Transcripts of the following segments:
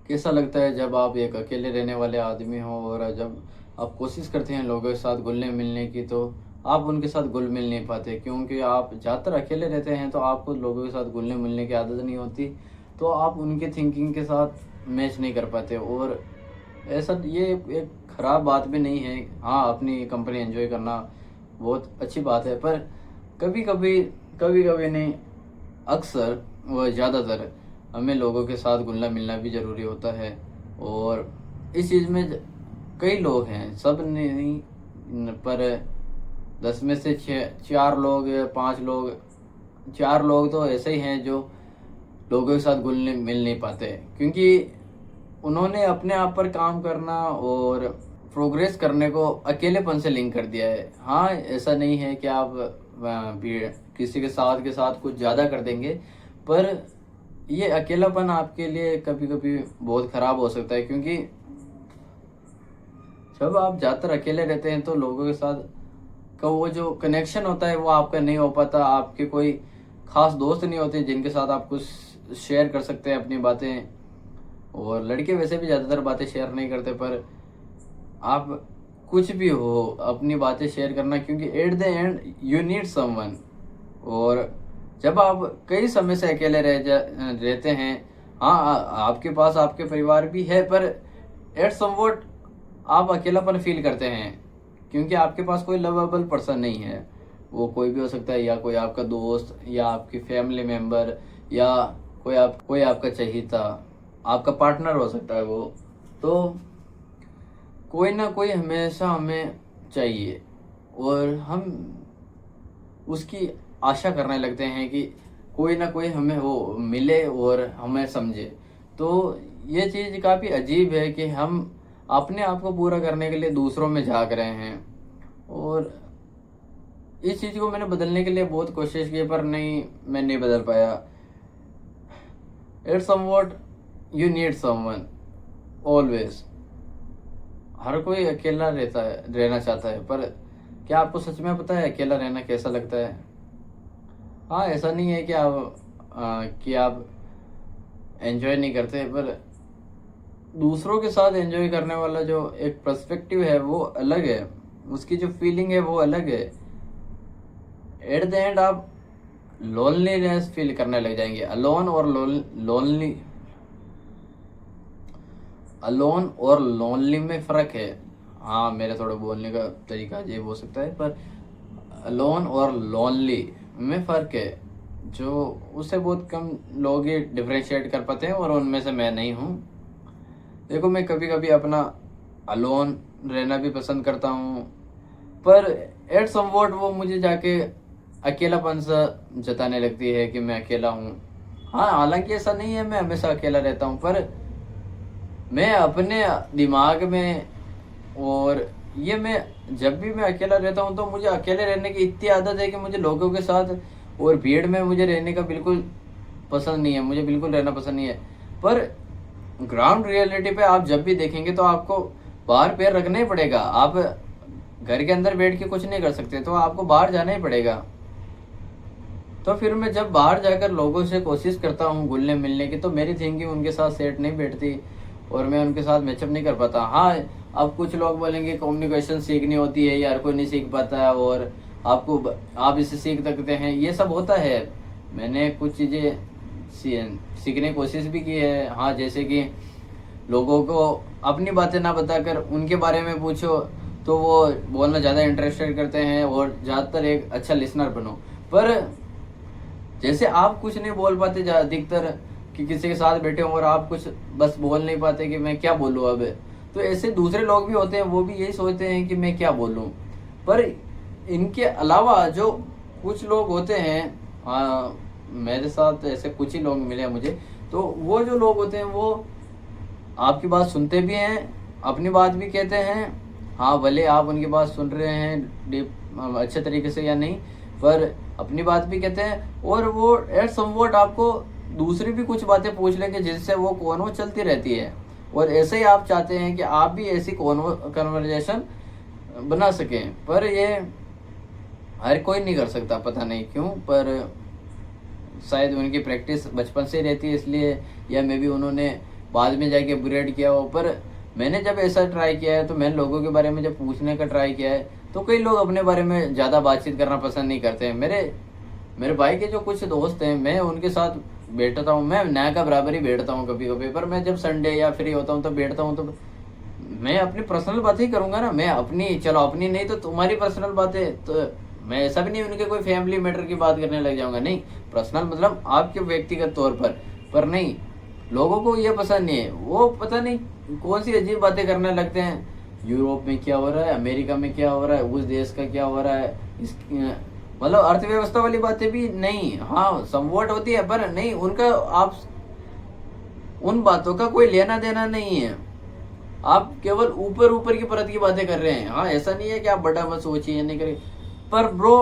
कैसा लगता है जब आप एक अकेले रहने वाले आदमी हो और जब आप कोशिश करते हैं लोगों के साथ घुलने मिलने की, तो आप उनके साथ घुल मिल नहीं पाते क्योंकि आप ज़्यादातर अकेले रहते हैं, तो आपको लोगों के साथ घुलने मिलने की आदत नहीं होती। तो आप उनके थिंकिंग के साथ मैच नहीं कर पाते। और ऐसा ये एक ख़राब बात भी नहीं है। हाँ, अपनी कंपनी एंजॉय करना बहुत अच्छी बात है, पर कभी कभी कभी कभी नहीं, अक्सर व ज़्यादातर हमें लोगों के साथ घुलना मिलना भी ज़रूरी होता है। और इस चीज़ में कई लोग हैं, सब नहीं, पर 10 में से 4 लोग या 5 लोग, 4 लोग तो ऐसे ही हैं जो लोगों के साथ घुलने मिल नहीं पाते, क्योंकि उन्होंने अपने आप पर काम करना और प्रोग्रेस करने को अकेलेपन से लिंक कर दिया है। हाँ, ऐसा नहीं है कि आप किसी के साथ कुछ ज़्यादा कर देंगे, पर ये अकेलापन आपके लिए कभी कभी बहुत ख़राब हो सकता है, क्योंकि जब आप ज़्यादातर अकेले रहते हैं तो लोगों के साथ का वो जो कनेक्शन होता है वो आपका नहीं हो पाता। आपके कोई खास दोस्त नहीं होते जिनके साथ आप कुछ शेयर कर सकते हैं अपनी बातें। और लड़के वैसे भी ज़्यादातर बातें शेयर नहीं करते, पर आप कुछ भी हो अपनी बातें शेयर करना, क्योंकि at the end you need someone. और जब आप कई समय से अकेले रहते हैं, हाँ, आपके पास आपके परिवार भी है, पर एट समवट आप अकेलापन फील करते हैं, क्योंकि आपके पास कोई लवेबल पर्सन नहीं है। वो कोई भी हो सकता है, या कोई आपका दोस्त, या आपकी फैमिली मेम्बर, या कोई आपका चहेता, आपका पार्टनर हो सकता है वो। तो कोई ना कोई हमेशा हमें चाहिए, और हम उसकी आशा करने लगते हैं कि कोई ना कोई हमें वो मिले और हमें समझे। तो ये चीज़ काफ़ी अजीब है कि हम अपने आप को पूरा करने के लिए दूसरों में झाँक रहे हैं। और इस चीज़ को मैंने बदलने के लिए बहुत कोशिश की, पर नहीं, मैं नहीं बदल पाया। It's somewhat you need someone always. हर कोई अकेला रहना चाहता है, पर क्या आपको सच में पता है अकेला रहना कैसा लगता है? हाँ, ऐसा नहीं है कि आप एंजॉय नहीं करते, पर दूसरों के साथ एंजॉय करने वाला जो एक पर्सपेक्टिव है वो अलग है, उसकी जो फीलिंग है वो अलग है। एट द एंड आप लोनलीनेस फील करने लग जाएंगे। अलोन और लोनली में फ़र्क है। हाँ, मेरे थोड़ा बोलने का तरीका अजीब हो सकता है, पर अलोन और लोनली में फ़र्क है, जो उससे बहुत कम लोग ही डिफ्रेंशिएट कर पाते हैं, और उनमें से मैं नहीं हूँ। देखो, मैं कभी कभी अपना अलोन रहना भी पसंद करता हूँ, पर एट समवॉट वो मुझे जाके अकेलापन सा जताने लगती है कि मैं अकेला हूँ। हाँ, हालांकि ऐसा नहीं है मैं हमेशा अकेला रहता हूँ, पर मैं अपने दिमाग में, और ये मैं जब भी मैं अकेला रहता हूँ तो मुझे अकेले रहने की इतनी आदत है कि मुझे लोगों के साथ और भीड़ में मुझे रहने का बिल्कुल पसंद नहीं है, मुझे बिल्कुल रहना पसंद नहीं है। पर ग्राउंड रियलिटी पे आप जब भी देखेंगे तो आपको बाहर पैर रखना ही पड़ेगा। आप घर के अंदर बैठ के कुछ नहीं कर सकते, तो आपको बाहर जाना ही पड़ेगा। तो फिर मैं जब बाहर जाकर लोगों से कोशिश करता हूँ घुलने मिलने की, तो मेरी थिंकिंग उनके साथ सेट नहीं बैठती, और मैं उनके साथ मैचअप नहीं कर पाता। हाँ, अब कुछ लोग बोलेंगे कम्युनिकेशन सीखनी होती है, यार कोई नहीं सीख पाता है, और आप इसे सीख सकते हैं, ये सब होता है। मैंने कुछ चीज़ें सीखने की कोशिश भी की है। हाँ, जैसे कि लोगों को अपनी बातें ना बताकर उनके बारे में पूछो, तो वो बोलना ज़्यादा इंटरेस्टेड करते हैं, और ज़्यादातर एक अच्छा लिसनर बनो। पर जैसे आप कुछ नहीं बोल पाते अधिकतर, कि किसी के साथ बैठे हो और आप कुछ बस बोल नहीं पाते कि मैं क्या बोलूँ अब, तो ऐसे दूसरे लोग भी होते हैं, वो भी यही सोचते हैं कि मैं क्या बोलूँ। पर इनके अलावा जो कुछ लोग होते हैं, मेरे साथ ऐसे कुछ ही लोग मिले हैं मुझे, तो वो जो लोग होते हैं वो आपकी बात सुनते भी हैं, अपनी बात भी कहते हैं। हाँ, भले आप उनकी बात सुन रहे हैं अच्छे तरीके से या नहीं, पर अपनी बात भी कहते हैं, और वो एट समवॉट आपको दूसरी भी कुछ बातें पूछ लेंगे जिससे वो कॉन्वो चलती रहती है। और ऐसे ही आप चाहते हैं कि आप भी ऐसी कन्वर्जेशन बना सकें, पर ये हर कोई नहीं कर सकता, पता नहीं क्यों, पर शायद उनकी प्रैक्टिस बचपन से ही रहती है इसलिए, या मे बी उन्होंने बाद में जाके अपग्रेड किया हो। पर मैंने जब ऐसा ट्राई किया है, तो मैंने लोगों के बारे में जब पूछने का ट्राई किया है, तो कई लोग अपने बारे में ज़्यादा बातचीत करना पसंद नहीं करते हैं। मेरे मेरे भाई के जो कुछ दोस्त हैं, मैं उनके साथ बैठता हूँ, मैं ना का बराबर ही बैठता हूँ कभी कभी, पर मैं जब संडे या फ्री होता हूँ तो बैठता हूँ, तो मैं अपनी पर्सनल बातें ही करूंगा ना। मैं अपनी, चलो अपनी नहीं तो तुम्हारी पर्सनल बातें, तो मैं ऐसा भी नहीं उनके कोई फैमिली मैटर की बात करने लग जाऊंगा, नहीं। पर्सनल मतलब आपके व्यक्तिगत तौर पर नहीं। लोगों को ये पसंद नहीं है, वो पता नहीं कौन सी अजीब बातें करने लगते हैं। यूरोप में क्या हो रहा है, अमेरिका में क्या हो रहा है, उस देश का क्या हो रहा है, इस मतलब अर्थव्यवस्था वाली बातें भी नहीं, हाँ समवॉट होती है, पर नहीं उनका, आप उन बातों का कोई लेना देना नहीं है। आप केवल ऊपर ऊपर की परत की बातें कर रहे हैं। हाँ, ऐसा नहीं है कि आप बड़ा मत सोचिए, नहीं करिए, पर ब्रो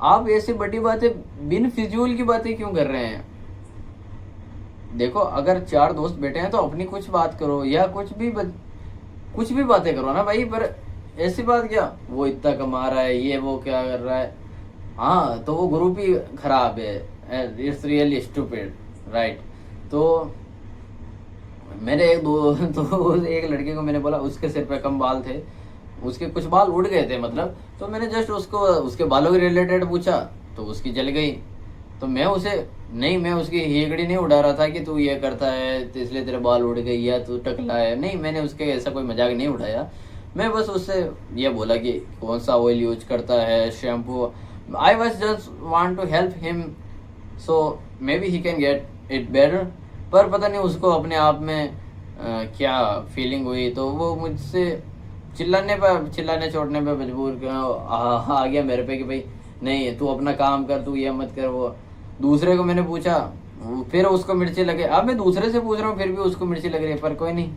आप ऐसी बड़ी बातें, बिन फिजूल की बातें क्यों कर रहे हैं? देखो, अगर चार दोस्त बैठे हैं तो अपनी कुछ बात करो, या कुछ भी बातें करो ना भाई, पर ऐसी बात क्या, वो इतना कमा रहा है, ये वो क्या कर रहा है, हाँ तो वो ग्रुप ही खराब है, इट्स रियली स्टूपिड, राइट। तो मेरे एक दो तो एक लड़के को मैंने बोला, उसके सिर पे कम बाल थे, उसके कुछ बाल उड़ गए थे मतलब, तो मैंने जस्ट उसको उसके बालों के रिलेटेड पूछा, तो उसकी जल गई। तो मैं उसे, नहीं मैं उसकी हेगड़ी नहीं उड़ा रहा था कि तू ये करता है तो इसलिए तेरे बाल उड़ गए या तू टकला है, नहीं, मैंने उसके ऐसा कोई मजाक नहीं उड़ाया। मैं बस उससे ये बोला कि कौन सा ऑयल यूज करता है, shampoo. I was just want to help him, so maybe he can get it better. पर पता नहीं उसको अपने आप में क्या फीलिंग हुई, तो वो मुझसे चिल्लाने चोटने पे मजबूर आ गया मेरे पे कि भाई नहीं तू अपना काम कर, तू ये मत कर वो। दूसरे को मैंने पूछा, फिर उसको मिर्ची लगे। अब मैं दूसरे से पूछ रहा हूँ फिर भी उसको मिर्ची लग रही है, पर कोई नहीं,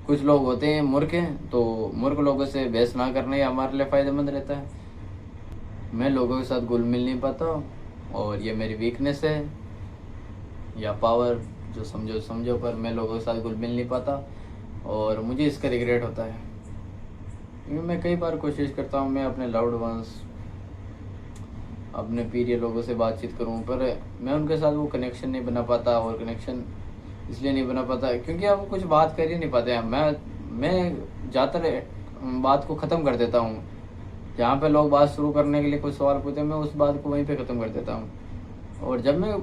कुछ लोग होते हैं मूर्ख हैं, तो मूर्ख लोगों से बहस ना करना ही हमारे लिए फ़ायदेमंद रहता है। मैं लोगों के साथ घुल मिल नहीं पाता, और ये मेरी वीकनेस है या पावर, जो समझो समझो, पर मैं लोगों के साथ घुल मिल नहीं पाता, और मुझे इसका रिग्रेट होता है। क्योंकि मैं कई बार कोशिश करता हूँ मैं अपने लव्ड वंस, अपने प्रिय लोगों से बातचीत करूँ, पर मैं उनके साथ वो कनेक्शन नहीं बना पाता। और कनेक्शन इसलिए नहीं बना पाता क्योंकि हम कुछ बात कर ही नहीं पाते हैं। मैं ज़्यादातर बात को ख़त्म कर देता हूँ। जहाँ पे लोग बात शुरू करने के लिए कुछ सवाल पूछते हैं, मैं उस बात को वहीं पे ख़त्म कर देता हूँ। और जब मैं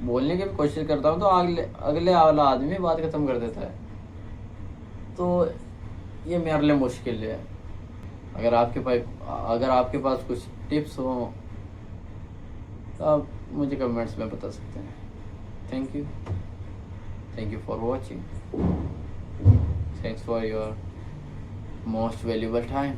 बोलने की भी कोशिश करता हूँ तो अगले वाला आदमी बात ख़त्म कर देता है। तो ये मेरे लिए मुश्किल है। अगर आपके पास कुछ टिप्स हो तो आप मुझे कमेंट्स में बता सकते हैं। Thank you for watching, thanks for your most valuable time.